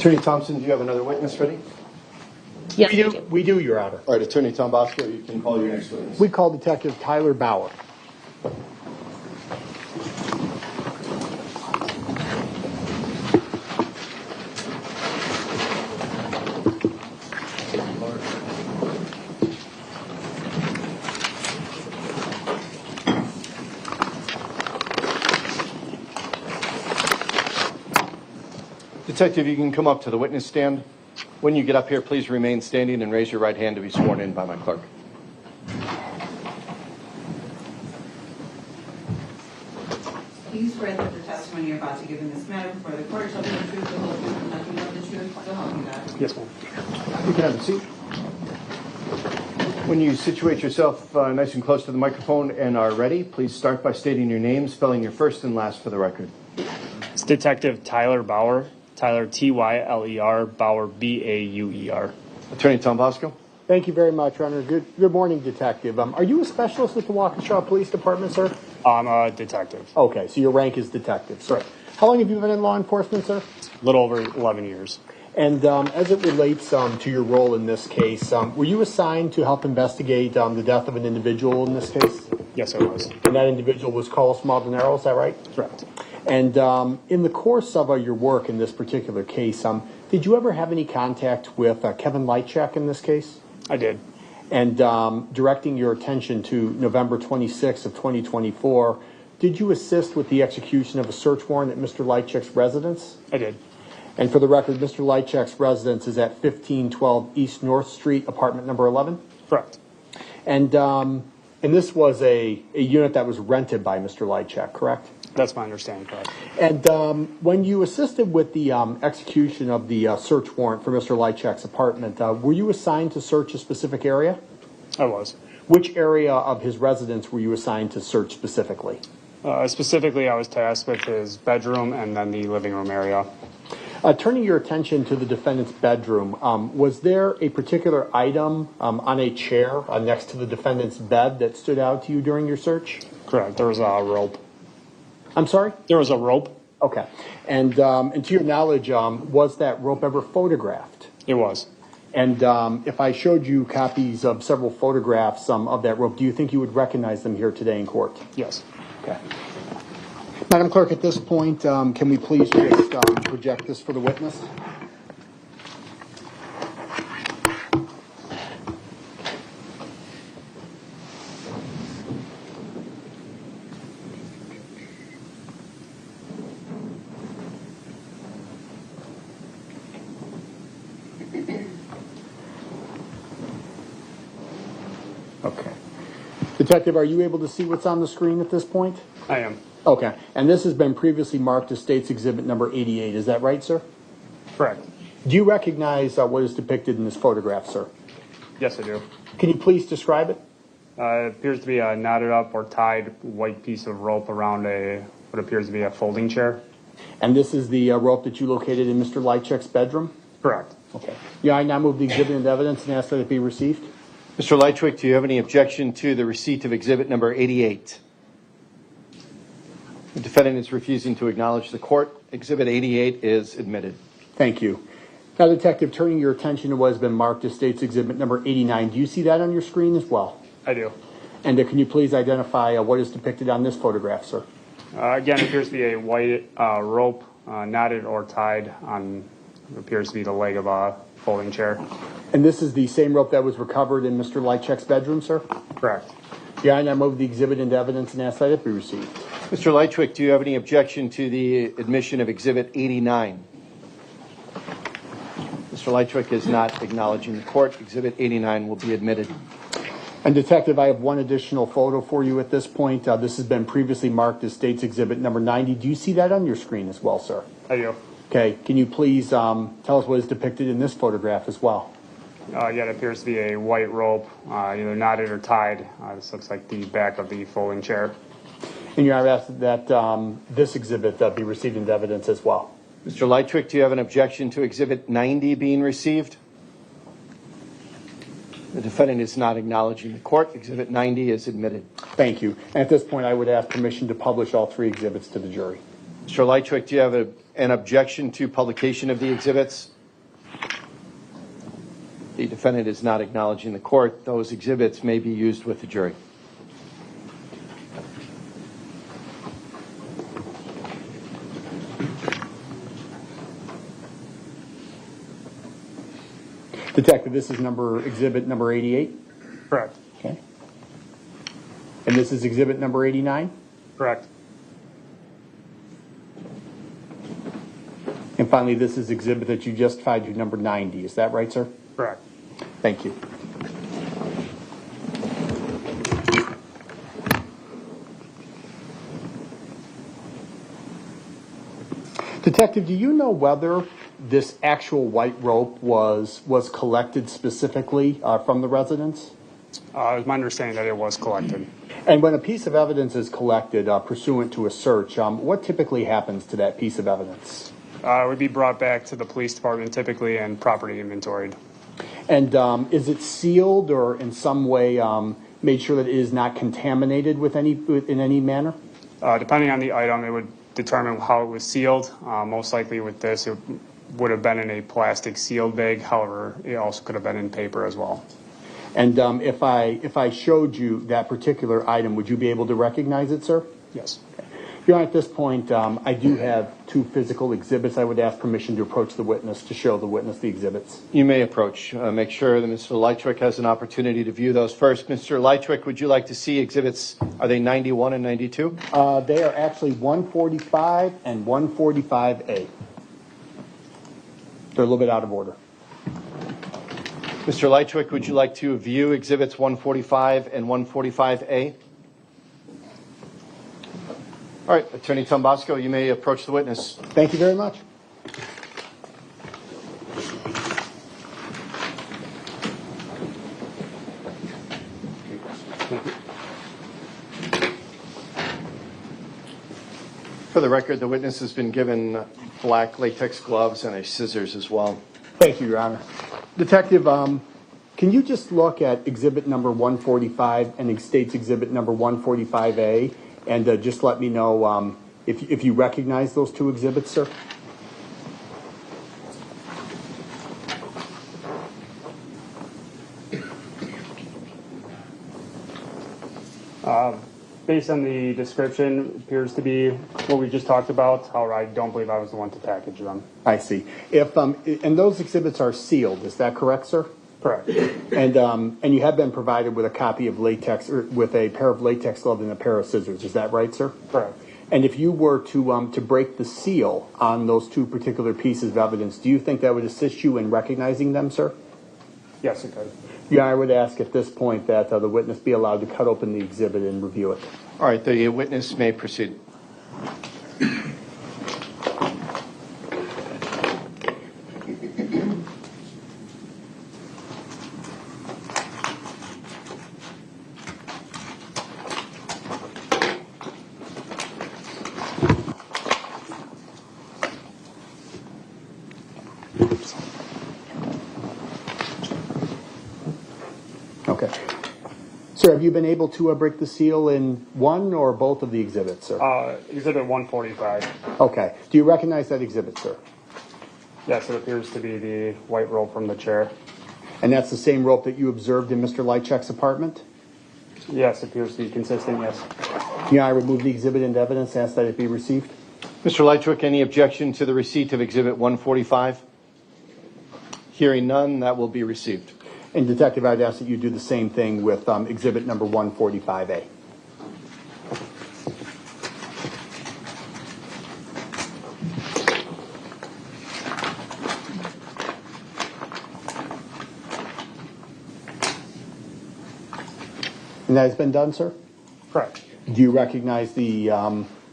Attorney Thompson, do you have another witness ready? Yes, We do, Your Honor. All right, Attorney Tom Bosco, you can call your next witness. We call Detective Tyler Bauer. Detective, you can come up to the witness stand. When you get up here, please remain standing and raise your right hand to be sworn in by my clerk. Do you swear that the testimony you're about to give in this matter before the court shall be the truth, the whole truth, and nothing but the truth, so help you God? Yes, ma'am. You can have a seat. When you situate yourself nice and close to the microphone and are ready, please start by stating your name, spelling your first and last for the record. It's Detective Tyler Bauer. Tyler, Tyler, Bauer, Bauer. Attorney Tom Bosco. Thank you very much, Your Honor. Good morning, Detective. Are you a specialist with the Waukesha Police Department, sir? I'm a detective. Okay, so your rank is detective, sir. Right. How long have you been in law enforcement, sir? A little over 11 years. And as it relates to your role in this case, were you assigned to help investigate the death of an individual in this case? Yes, I was. And that individual was Carlos Maldonado, is that right? Correct. And in the course of your work in this particular case, did you ever have any contact with Kevin Lychwick in this case? I did. And directing your attention to November 26th of 2024, did you assist with the execution of a search warrant at Mr. Lychwick's residence? I did. And for the record, Mr. Lychwick's residence is at 1512 East North Street, apartment number 11? Correct. And this was a unit that was rented by Mr. Lychwick, correct? That's my understanding, correct. And when you assisted with the execution of the search warrant for Mr. Lychwick's apartment, were you assigned to search a specific area? I was. Which area of his residence were you assigned to search specifically? Specifically, I was tasked with his bedroom and then the living room area. Turning your attention to the defendant's bedroom, was there a particular item on a chair next to the defendant's bed that stood out to you during your search? Correct. There was a rope. I'm sorry? There was a rope. Okay. And to your knowledge, was that rope ever photographed? It was. And if I showed you copies of several photographs of that rope, do you think you would recognize them here today in court? Yes. Okay. Madam Clerk, at this point, can we please just project this for the witness? Okay. Detective, are you able to see what's on the screen at this point? I am. Okay. And this has been previously marked as State's Exhibit number 88. Is that right, sir? Correct. Do you recognize what is depicted in this photograph, sir? Yes, I do. Can you please describe it? It appears to be a knotted up or tied white piece of rope around what appears to be a folding chair. And this is the rope that you located in Mr. Lychwick's bedroom? Correct. Okay. Yeah, I now move the exhibit into evidence and ask that it be received. Mr. Lychwick, do you have any objection to the receipt of exhibit number 88? The defendant is refusing to acknowledge the court. Exhibit 88 is admitted. Thank you. Now, Detective, turning your attention to what has been marked as State's Exhibit number 89, do you see that on your screen as well? I do. And can you please identify what is depicted on this photograph, sir? Again, it appears to be a white rope knotted or tied on what appears to be the leg of a folding chair. And this is the same rope that was recovered in Mr. Lychwick's bedroom, sir? Correct. Yeah, I now move the exhibit into evidence and ask that it be received. Mr. Lychwick, do you have any objection to the admission of exhibit 89? Mr. Lychwick is not acknowledging the court. Exhibit 89 will be admitted. And Detective, I have one additional photo for you at this point. This has been previously marked as State's Exhibit number 90. Do you see that on your screen as well, sir? I do. Okay. Can you please tell us what is depicted in this photograph as well? Yeah, it appears to be a white rope, either knotted or tied. This looks like the back of the folding chair. And you are asked that this exhibit be received into evidence as well. Mr. Lychwick, do you have an objection to exhibit 90 being received? The defendant is not acknowledging the court. Exhibit 90 is admitted. Thank you. And at this point, I would ask permission to publish all three exhibits to the jury. Mr. Lychwick, do you have an an objection to publication of the exhibits? The defendant is not acknowledging the court. Those exhibits may be used with the jury. Detective, this is exhibit number 88? Correct. Okay. And this is exhibit number 89? Correct. And finally, this is exhibit that you justified to number 90. Is that right, sir? Correct. Thank you. Detective, do you know whether this actual white rope was collected specifically from the residence? It was my understanding that it was collected. And when a piece of evidence is collected pursuant to a search, what typically happens to that piece of evidence? It would be brought back to the police department typically and property inventoried. And is it sealed or in some way made sure that it is not contaminated in any manner? Depending on the item, it would determine how it was sealed. Most likely with this, it would have been in a plastic sealed bag. However, it also could have been in paper as well. And if I showed you that particular item, would you be able to recognize it, sir? Yes. Your Honor, at this point, I do have two physical exhibits. I would ask permission to approach the witness to show the witness the exhibits. You may approach. Make sure that Mr. Lychwick has an opportunity to view those first. Mr. Lychwick, would you like to see exhibits? Are they 91 and 92? They are actually 145 and 145A. They're a little bit out of order. Mr. Lychwick, would you like to view exhibits 145 and 145A? All right, Attorney Tombasco, you may approach the witness. Thank you very much. For the record, the witness has been given black latex gloves and a scissors as well. Thank you, Your Honor. Detective, can you just look at exhibit number 145 and states exhibit number 145A and just let me know if you recognize those two exhibits, sir? Based on the description, it appears to be what we just talked about. However, I don't believe I was the one to package them. I see. And those exhibits are sealed, is that correct, sir? Correct. And you have been provided with a copy of latex, or with a pair of latex gloves and a pair of scissors, is that right, sir? Correct. And if you were to break the seal on those two particular pieces of evidence, do you think that would assist you in recognizing them, sir? Yes, it could. Yeah, I would ask at this point that the witness be allowed to cut open the exhibit and review it. All right, the witness may proceed. Okay. Sir, have you been able to break the seal in one or both of the exhibits, sir? Exhibit 145. Okay. Do you recognize that exhibit, sir? Yes, it appears to be the white rope from the chair. And that's the same rope that you observed in Mr. Lychwick's apartment? Yes, it appears to be consistent, yes. Yeah, I remove the exhibit into evidence, ask that it be received. Mr. Lychwick, any objection to the receipt of exhibit 145? Hearing none, that will be received. And Detective, I'd ask that you do the same thing with exhibit number 145A. And that has been done, sir? Correct. Do you recognize the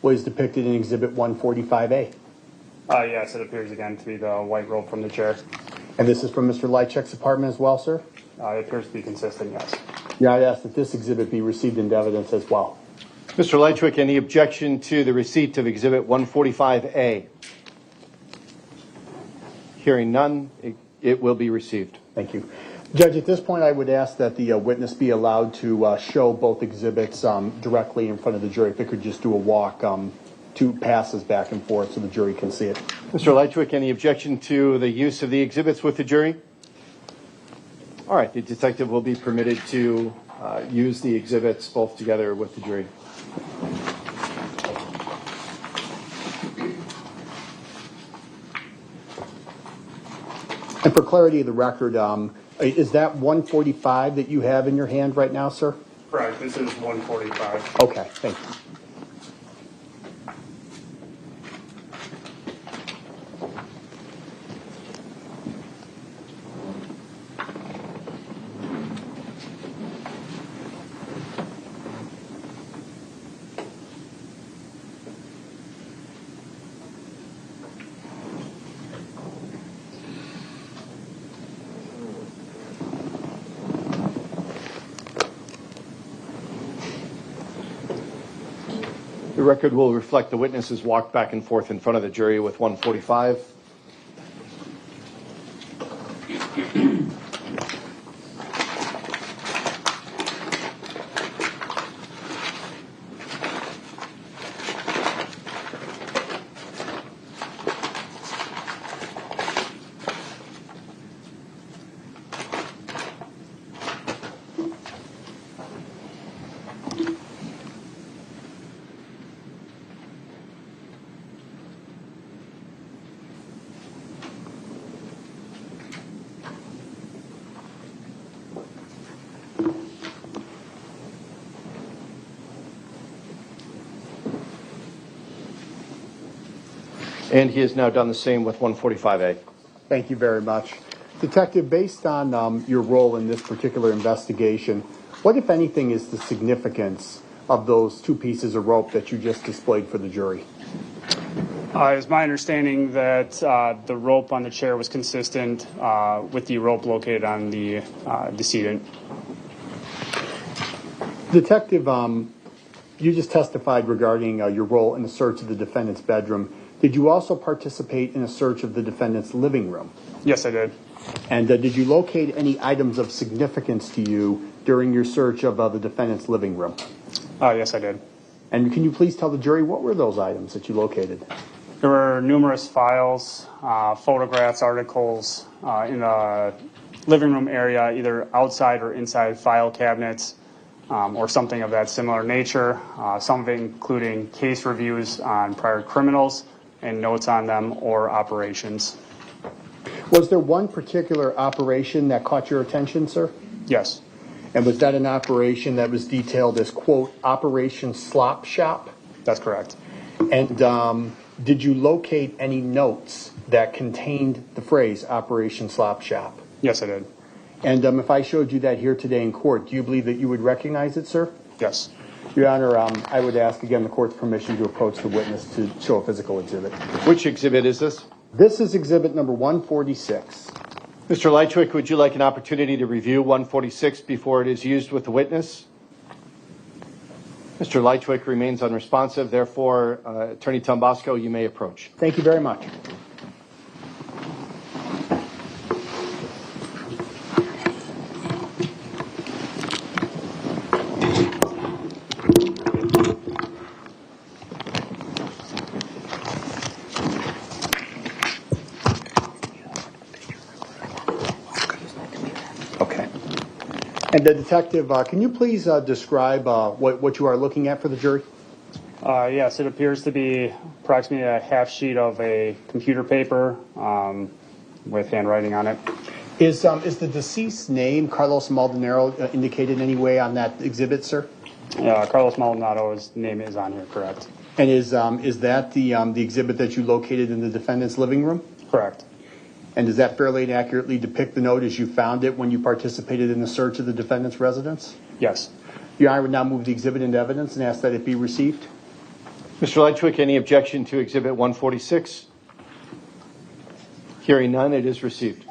what is depicted in exhibit 145A? Yes, it appears again to be the white rope from the chair. And this is from Mr. Lychwick's apartment as well, sir? It appears to be consistent, yes. Yeah, I'd ask that this exhibit be received into evidence as well. Mr. Lychwick, any objection to the receipt of exhibit 145A? Hearing none, it will be received. Thank you. Judge, at this point, I would ask that the witness be allowed to show both exhibits directly in front of the jury. If they could just do a walk two passes back and forth so the jury can see it. Mr. Lychwick, any objection to the use of the exhibits with the jury? All right, the detective will be permitted to use the exhibits both together with the jury. And for clarity of the record, is that 145 that you have in your hand right now, sir? Correct. This is 145. Okay, thank you. The record will reflect the witnesses walked back and forth in front of the jury with 145. And he has now done the same with 145A. Thank you very much. Detective, based on your role in this particular investigation, what, if anything, is the significance of those two pieces of rope that you just displayed for the jury? It's my understanding that the rope on the chair was consistent with the rope located on the decedent. Detective, you just testified regarding your role in the search of the defendant's bedroom. Did you also participate in a search of the defendant's living room? Yes, I did. And did you locate any items of significance to you during your search of the defendant's living room? Yes, I did. And can you please tell the jury what were those items that you located? There were numerous files, photographs, articles in the living room area, either outside or inside file cabinets, or something of that similar nature, some of it including case reviews on prior criminals and notes on them or operations. Was there one particular operation that caught your attention, sir? Yes. And was that an operation that was detailed as, quote, Operation Slop Shop? That's correct. And did you locate any notes that contained the phrase Operation Slop Shop? Yes, I did. And if I showed you that here today in court, do you believe that you would recognize it, sir? Yes. Your Honor, I would ask again the court's permission to approach the witness to show a physical exhibit. Which exhibit is this? This is exhibit number 146. Mr. Lychwick, would you like an opportunity to review 146 before it is used with the witness? Mr. Lychwick remains unresponsive. Therefore, Attorney Tombasco, you may approach. Thank you very much. Okay. And Detective, can you please describe what you are looking at for the jury? Yes, it appears to be approximately a half sheet of a computer paper with handwriting on it. Is the deceased's name, Carlos Maldonado, indicated in any way on that exhibit, sir? Carlos Maldonado's name is on here, correct? And is that the exhibit that you located in the defendant's living room? Correct. And does that fairly and accurately depict the note as you found it when you participated in the search of the defendant's residence? Yes. Your Honor, I would now move the exhibit into evidence and ask that it be received. Mr. Lychwick, any objection to exhibit 146? Hearing none, it is received.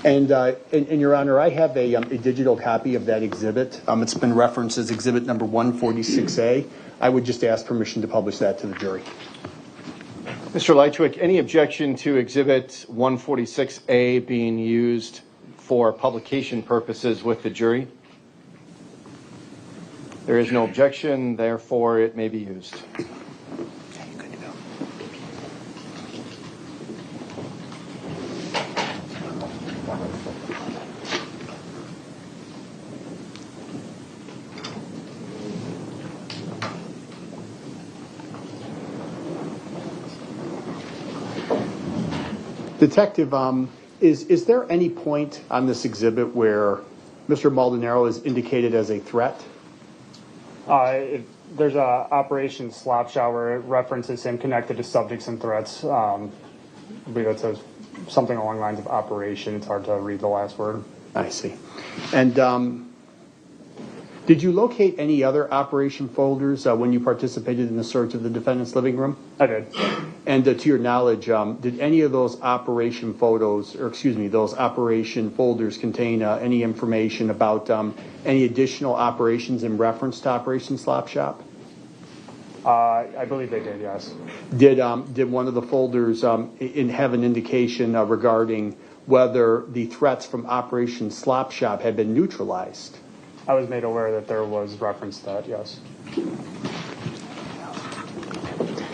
And Your Honor, I have a digital copy of that exhibit. It's been referenced as exhibit number 146A. I would just ask permission to publish that to the jury. Mr. Lychwick, any objection to exhibit 146A being used for publication purposes with the jury? There is no objection, therefore it may be used. Detective, is there any point on this exhibit where Mr. Maldonado is indicated as a threat? There's a Operation Slop Shower. It references him connected to subjects and threats. I believe it says something along the lines of operation. It's hard to read the last word. I see. And did you locate any other operation folders when you participated in the search of the defendant's living room? I did. And to your knowledge, did any of those operation those operation folders contain any information about any additional operations in reference to Operation Slop Shop? I believe they did, yes. Did one of the folders have an indication regarding whether the threats from Operation Slop Shop had been neutralized? I was made aware that there was reference to that, yes.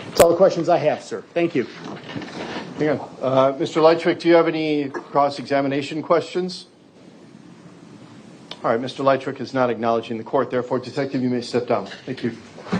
That's all the questions I have, sir. Thank you. Hang on. Mr. Lychwick, do you have any cross-examination questions? All right, Mr. Lychwick is not acknowledging the court. Therefore, Detective, you may step down. Thank you.